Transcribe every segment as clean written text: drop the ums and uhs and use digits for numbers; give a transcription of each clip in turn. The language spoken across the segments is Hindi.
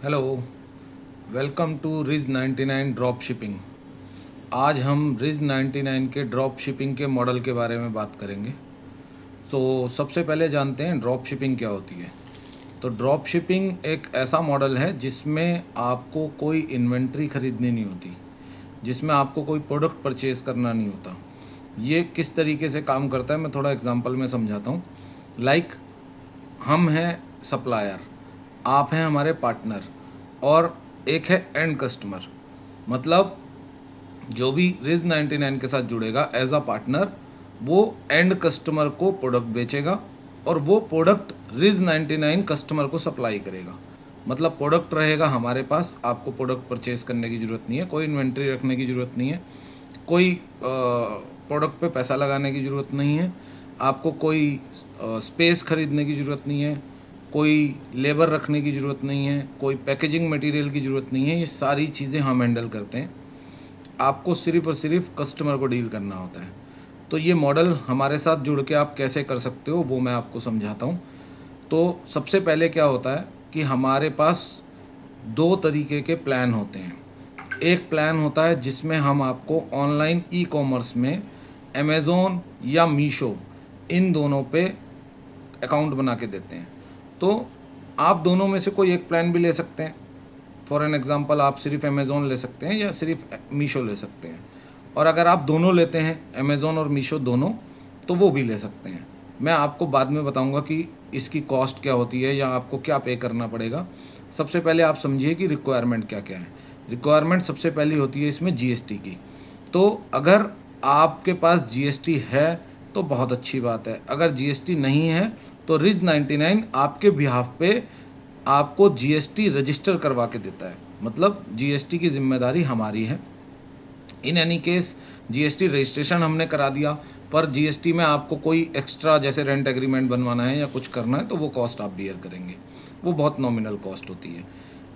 Hello, welcome to ridge 99 drop shipping. आज हम रिज 99 के ड्रॉप शिपिंग के मॉडल के बारे में बात करेंगे। सबसे पहले जानते हैं ड्रॉप शिपिंग क्या होती है। तो ड्रॉप शिपिंग एक ऐसा मॉडल है जिसमें आपको कोई इन्वेंट्री खरीदनी नहीं होती, जिसमें आपको कोई प्रोडक्ट परचेज़ करना नहीं होता। ये किस तरीके से काम करता है मैं थोड़ा एग्जांपल में समझाता हूँ। लाइक हम हैं सप्लायर, आप हैं हमारे पार्टनर और एक है एंड कस्टमर। मतलब जो भी रिज 99 के साथ जुड़ेगा एज अ पार्टनर, वो एंड कस्टमर को प्रोडक्ट बेचेगा और वो प्रोडक्ट रिज 99 कस्टमर को सप्लाई करेगा। मतलब प्रोडक्ट रहेगा हमारे पास, आपको प्रोडक्ट परचेज करने की ज़रूरत नहीं है, कोई इन्वेंट्री रखने की ज़रूरत नहीं है, कोई प्रोडक्ट पे पैसा लगाने की ज़रूरत नहीं है, आपको कोई स्पेस खरीदने की ज़रूरत नहीं है, कोई लेबर रखने की ज़रूरत नहीं है, कोई पैकेजिंग मटेरियल की ज़रूरत नहीं है। ये सारी चीज़ें हम हैंडल करते हैं। आपको सिर्फ़ और सिर्फ कस्टमर को डील करना होता है। तो ये मॉडल हमारे साथ जुड़ के आप कैसे कर सकते हो वो मैं आपको समझाता हूँ। तो सबसे पहले क्या होता है कि हमारे पास दो तरीके के प्लान होते हैं। एक प्लान होता है जिसमें हम आपको ऑनलाइन ई कॉमर्स में अमेज़ोन या मीशो, इन दोनों पे अकाउंट बना के देते हैं। तो आप दोनों में से कोई एक प्लान भी ले सकते हैं। फॉर एन एग्ज़ाम्पल आप सिर्फ अमेज़ोन ले सकते हैं या सिर्फ मीशो ले सकते हैं। और अगर आप दोनों लेते हैं, अमेज़ोन और मीशो दोनों, तो वो भी ले सकते हैं। मैं आपको बाद में बताऊंगा कि इसकी कॉस्ट क्या होती है या आपको क्या पे करना पड़ेगा। सबसे पहले आप समझिए कि रिक्वायरमेंट क्या क्या है। रिक्वायरमेंट सबसे पहली होती है इसमें जीएसटी की। तो अगर आपके पास जीएसटी है तो बहुत अच्छी बात है। अगर जीएसटी नहीं है तो रिज 99 आपके बिहाफ पे आपको जीएसटी रजिस्टर करवा के देता है। मतलब जीएसटी की जिम्मेदारी हमारी है। In any case GST registration हमने करा दिया, पर जीएसटी में आपको कोई एक्स्ट्रा जैसे रेंट एग्रीमेंट बनवाना है या कुछ करना है तो वो कॉस्ट आप बियर करेंगे। वो बहुत नॉमिनल कॉस्ट होती है।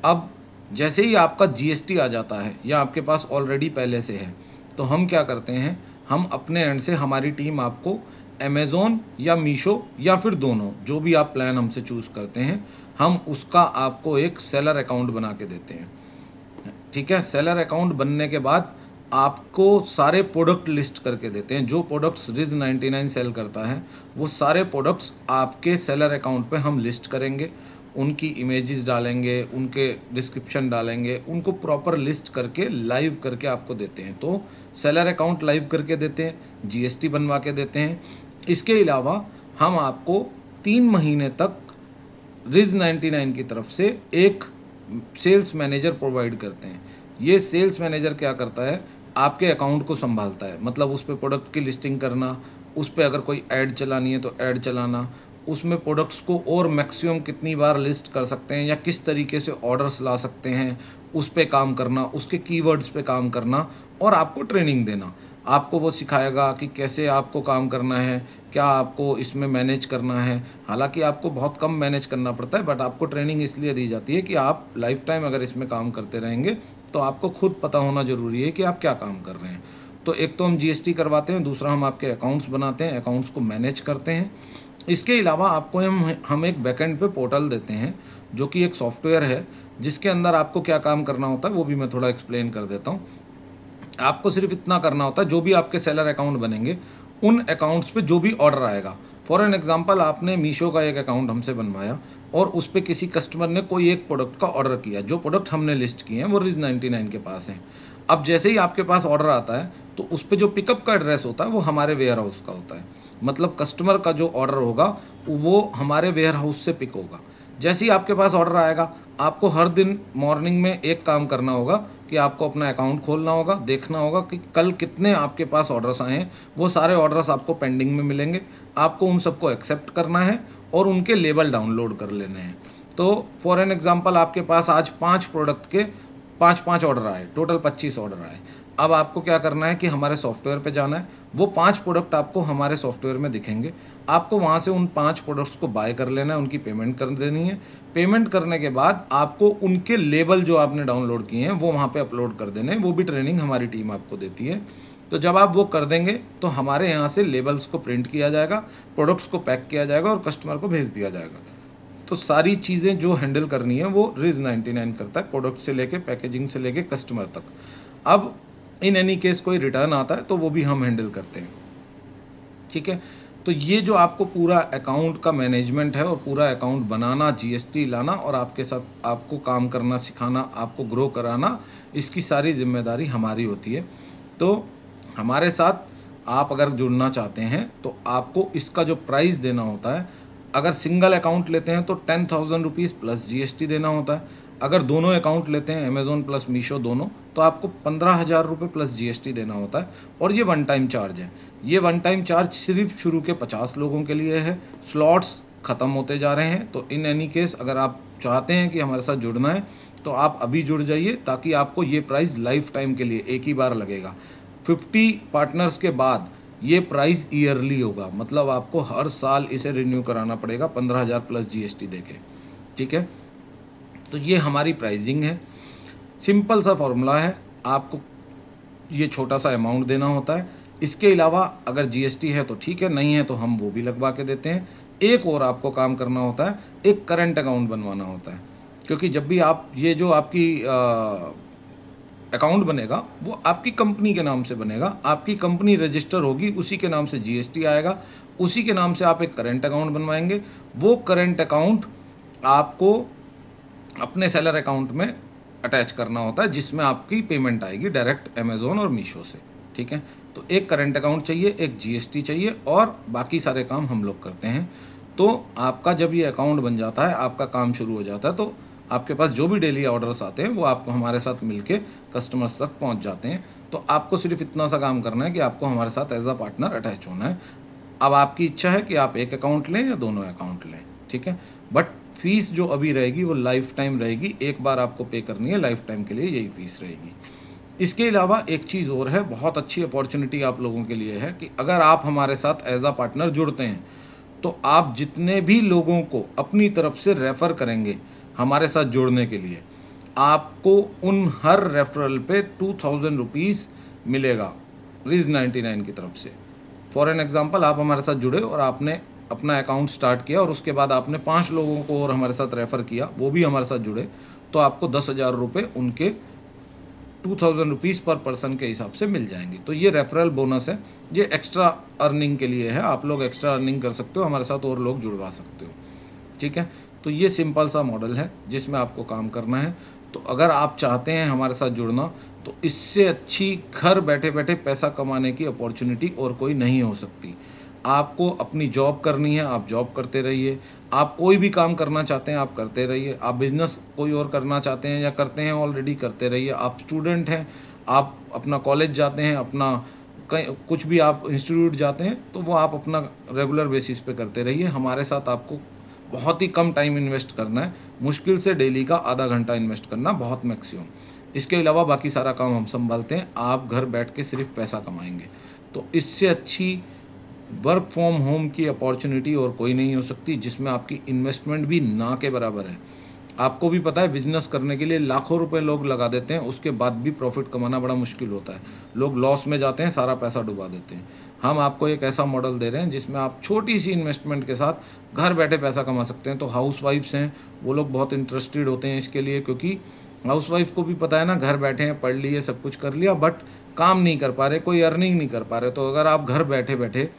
अब जैसे ही आपका जीएसटी आ जाता है या आपके पास ऑलरेडी पहले से है, तो हम क्या करते हैं, हम अपने एंड से हमारी टीम आपको अमेज़ोन या मीशो या फिर दोनों, जो भी आप प्लान हमसे चूज़ करते हैं, हम उसका आपको एक सेलर अकाउंट बना के देते हैं। ठीक है, सेलर अकाउंट बनने के बाद आपको सारे प्रोडक्ट लिस्ट करके देते हैं। जो प्रोडक्ट्स रिज 99 सेल करता है वो सारे प्रोडक्ट्स आपके सेलर अकाउंट पे हम लिस्ट करेंगे, उनकी इमेजेस डालेंगे, उनके डिस्क्रिप्शन डालेंगे, उनको प्रॉपर लिस्ट करके लाइव करके आपको देते हैं। तो सेलर अकाउंट लाइव करके देते हैं, जीएसटी बनवा के देते हैं। इसके अलावा हम आपको 3 महीने तक रिज 99 की तरफ से एक सेल्स मैनेजर प्रोवाइड करते हैं। ये सेल्स मैनेजर क्या करता है, आपके अकाउंट को संभालता है। मतलब उस पर प्रोडक्ट की लिस्टिंग करना, उस पर अगर कोई ऐड चलानी है तो ऐड चलाना, उसमें प्रोडक्ट्स को और मैक्सिमम कितनी बार लिस्ट कर सकते हैं या किस तरीके से ऑर्डर्स ला सकते हैं, उस पर काम करना, उसके कीवर्ड्स पे काम करना और आपको ट्रेनिंग देना। आपको वो सिखाएगा कि कैसे आपको काम करना है, क्या आपको इसमें मैनेज करना है। हालांकि आपको बहुत कम मैनेज करना पड़ता है, बट आपको ट्रेनिंग इसलिए दी जाती है कि आप लाइफ टाइम अगर इसमें काम करते रहेंगे तो आपको खुद पता होना ज़रूरी है कि आप क्या काम कर रहे हैं। तो एक तो हम जीएसटी करवाते हैं, दूसरा हम आपके अकाउंट्स बनाते हैं, अकाउंट्स को मैनेज करते हैं। इसके अलावा आपको हम एक बैकएंड पे पोर्टल देते हैं जो कि एक सॉफ्टवेयर है, जिसके अंदर आपको क्या काम करना होता है वो भी मैं थोड़ा एक्सप्लेन कर देता हूँ। आपको सिर्फ इतना करना होता है, जो भी आपके सेलर अकाउंट बनेंगे उन अकाउंट्स पे जो भी ऑर्डर आएगा, फॉर एन एग्जांपल आपने मीशो का एक अकाउंट हमसे बनवाया और उस पर किसी कस्टमर ने कोई एक प्रोडक्ट का ऑर्डर किया, जो प्रोडक्ट हमने लिस्ट किए हैं वो रिज 99 के पास हैं। अब जैसे ही आपके पास ऑर्डर आता है तो उस पर जो पिकअप का एड्रेस होता है वो हमारे वेयर हाउस का होता है। मतलब कस्टमर का जो ऑर्डर होगा वो हमारे वेयर हाउस से पिक होगा। जैसे ही आपके पास ऑर्डर आएगा, आपको हर दिन मॉर्निंग में एक काम करना होगा कि आपको अपना अकाउंट खोलना होगा, देखना होगा कि कल कितने आपके पास ऑर्डर्स आए हैं। वो सारे ऑर्डर्स आपको पेंडिंग में मिलेंगे, आपको उन सबको एक्सेप्ट करना है और उनके लेबल डाउनलोड कर लेने हैं। तो फॉर एन एग्जांपल आपके पास आज 5 प्रोडक्ट के 5-5 ऑर्डर आए, टोटल 25 ऑर्डर आए। अब आपको क्या करना है कि हमारे सॉफ्टवेयर पे जाना है, वो 5 प्रोडक्ट आपको हमारे सॉफ्टवेयर में दिखेंगे। आपको वहाँ से उन 5 प्रोडक्ट्स को बाय कर लेना है, उनकी पेमेंट कर देनी है। पेमेंट करने के बाद आपको उनके लेबल जो आपने डाउनलोड किए हैं वो वहाँ पे अपलोड कर देने हैं। वो भी ट्रेनिंग हमारी टीम आपको देती है। तो जब आप वो कर देंगे तो हमारे यहाँ से लेबल्स को प्रिंट किया जाएगा, प्रोडक्ट्स को पैक किया जाएगा और कस्टमर को भेज दिया जाएगा। तो सारी चीज़ें जो हैंडल करनी है वो रिज 99 करता है, प्रोडक्ट से लेके पैकेजिंग से लेके कस्टमर तक। अब इन एनी केस कोई रिटर्न आता है तो वो भी हम हैंडल करते हैं, ठीक है। तो ये जो आपको पूरा अकाउंट का मैनेजमेंट है और पूरा अकाउंट बनाना, जीएसटी लाना और आपके साथ आपको काम करना सिखाना, आपको ग्रो कराना, इसकी सारी जिम्मेदारी हमारी होती है। तो हमारे साथ आप अगर जुड़ना चाहते हैं तो आपको इसका जो प्राइस देना होता है, अगर सिंगल अकाउंट लेते हैं तो 10,000 रुपीज़ प्लस जीएसटी देना होता है। अगर दोनों अकाउंट लेते हैं, अमेज़ोन प्लस मीशो दोनों, तो आपको 15,000 रुपये प्लस जीएसटी देना होता है। और ये वन टाइम चार्ज है। ये वन टाइम चार्ज सिर्फ शुरू के 50 लोगों के लिए है। स्लॉट्स ख़त्म होते जा रहे हैं, तो इन एनी केस अगर आप चाहते हैं कि हमारे साथ जुड़ना है तो आप अभी जुड़ जाइए, ताकि आपको ये प्राइस लाइफ टाइम के लिए एक ही बार लगेगा। 50 पार्टनर्स के बाद ये प्राइस ईयरली होगा, मतलब आपको हर साल इसे रिन्यू कराना पड़ेगा 15,000 प्लस जीएसटी देके, ठीक है। तो ये हमारी प्राइसिंग है, सिंपल सा फॉर्मूला है। आपको ये छोटा सा अमाउंट देना होता है। इसके अलावा अगर जीएसटी है तो ठीक है, नहीं है तो हम वो भी लगवा के देते हैं। एक और आपको काम करना होता है, एक करंट अकाउंट बनवाना होता है, क्योंकि जब भी आप ये जो आपकी अकाउंट बनेगा वो आपकी कंपनी के नाम से बनेगा, आपकी कंपनी रजिस्टर होगी, उसी के नाम से जीएसटी आएगा, उसी के नाम से आप एक करंट अकाउंट बनवाएंगे। वो करंट अकाउंट आपको अपने सेलर अकाउंट में अटैच करना होता है, जिसमें आपकी पेमेंट आएगी डायरेक्ट अमेज़ोन और मीशो से, ठीक है। तो एक करंट अकाउंट चाहिए, एक जीएसटी चाहिए और बाकी सारे काम हम लोग करते हैं। तो आपका जब ये अकाउंट बन जाता है, आपका काम शुरू हो जाता है, तो आपके पास जो भी डेली ऑर्डर्स आते हैं वो आपको हमारे साथ मिलके कस्टमर्स तक पहुंच जाते हैं। तो आपको सिर्फ इतना सा काम करना है कि आपको हमारे साथ एज अ पार्टनर अटैच होना है। अब आपकी इच्छा है कि आप एक अकाउंट लें या दोनों अकाउंट लें, ठीक है। बट फीस जो अभी रहेगी वो लाइफ टाइम रहेगी, एक बार आपको पे करनी है, लाइफ टाइम के लिए यही फीस रहेगी। इसके अलावा एक चीज़ और है, बहुत अच्छी अपॉर्चुनिटी आप लोगों के लिए है कि अगर आप हमारे साथ एज अ पार्टनर जुड़ते हैं तो आप जितने भी लोगों को अपनी तरफ से रेफ़र करेंगे हमारे साथ जुड़ने के लिए, आपको उन हर रेफरल पे 2,000 रुपीज़ मिलेगा रिज 99 की तरफ से। फॉर एन एग्जांपल, आप हमारे साथ जुड़े और आपने अपना अकाउंट स्टार्ट किया और उसके बाद आपने 5 लोगों को और हमारे साथ रेफ़र किया, वो भी हमारे साथ जुड़े, तो आपको 10,000 रुपये उनके 2,000 रुपीज़ पर पर्सन के हिसाब से मिल जाएंगे। तो ये रेफरल बोनस है, ये एक्स्ट्रा अर्निंग के लिए है। आप लोग एक्स्ट्रा अर्निंग कर सकते हो, हमारे साथ और लोग जुड़वा सकते हो, ठीक है। तो ये सिंपल सा मॉडल है जिसमें आपको काम करना है। तो अगर आप चाहते हैं हमारे साथ जुड़ना, तो इससे अच्छी घर बैठे बैठे पैसा कमाने की अपॉर्चुनिटी और कोई नहीं हो सकती। आपको अपनी जॉब करनी है, आप जॉब करते रहिए। आप कोई भी काम करना चाहते हैं, आप करते रहिए। आप बिज़नेस कोई और करना चाहते हैं या करते हैं ऑलरेडी, करते रहिए। आप स्टूडेंट हैं, आप अपना कॉलेज जाते हैं, अपना कहीं कुछ भी आप इंस्टीट्यूट जाते हैं, तो वो आप अपना रेगुलर बेसिस पे करते रहिए। हमारे साथ आपको बहुत ही कम टाइम इन्वेस्ट करना है, मुश्किल से डेली का आधा घंटा इन्वेस्ट करना, बहुत मैक्सिमम। इसके अलावा बाकी सारा काम हम संभालते हैं। आप घर बैठ के सिर्फ पैसा कमाएंगे। तो इससे अच्छी वर्क फ्रॉम होम की अपॉर्चुनिटी और कोई नहीं हो सकती, जिसमें आपकी इन्वेस्टमेंट भी ना के बराबर है। आपको भी पता है, बिजनेस करने के लिए लाखों रुपए लोग लगा देते हैं, उसके बाद भी प्रॉफिट कमाना बड़ा मुश्किल होता है। लोग लॉस में जाते हैं, सारा पैसा डुबा देते हैं। हम आपको एक ऐसा मॉडल दे रहे हैं जिसमें आप छोटी सी इन्वेस्टमेंट के साथ घर बैठे पैसा कमा सकते हैं। तो हाउस वाइफ्स हैं, वो लोग बहुत इंटरेस्टेड होते हैं इसके लिए, क्योंकि हाउस वाइफ को भी पता है ना, घर बैठे हैं, पढ़ लिए, सब कुछ कर लिया, बट काम नहीं कर पा रहे, कोई अर्निंग नहीं कर पा रहे। तो अगर आप घर बैठे बैठे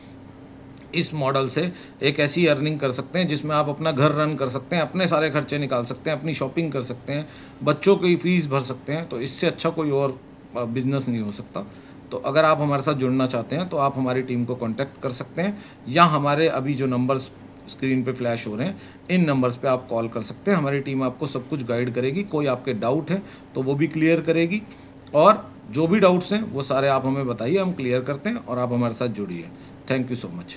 इस मॉडल से एक ऐसी अर्निंग कर सकते हैं जिसमें आप अपना घर रन कर सकते हैं, अपने सारे खर्चे निकाल सकते हैं, अपनी शॉपिंग कर सकते हैं, बच्चों की फ़ीस भर सकते हैं, तो इससे अच्छा कोई और बिज़नेस नहीं हो सकता। तो अगर आप हमारे साथ जुड़ना चाहते हैं तो आप हमारी टीम को कांटेक्ट कर सकते हैं, या हमारे अभी जो नंबर्स स्क्रीन पे फ्लैश हो रहे हैं, इन नंबर्स पे आप कॉल कर सकते हैं। हमारी टीम आपको सब कुछ गाइड करेगी। कोई आपके डाउट है तो वो भी क्लियर करेगी, और जो भी डाउट्स हैं वो सारे आप हमें बताइए, हम क्लियर करते हैं और आप हमारे साथ जुड़िए। Thank you so much.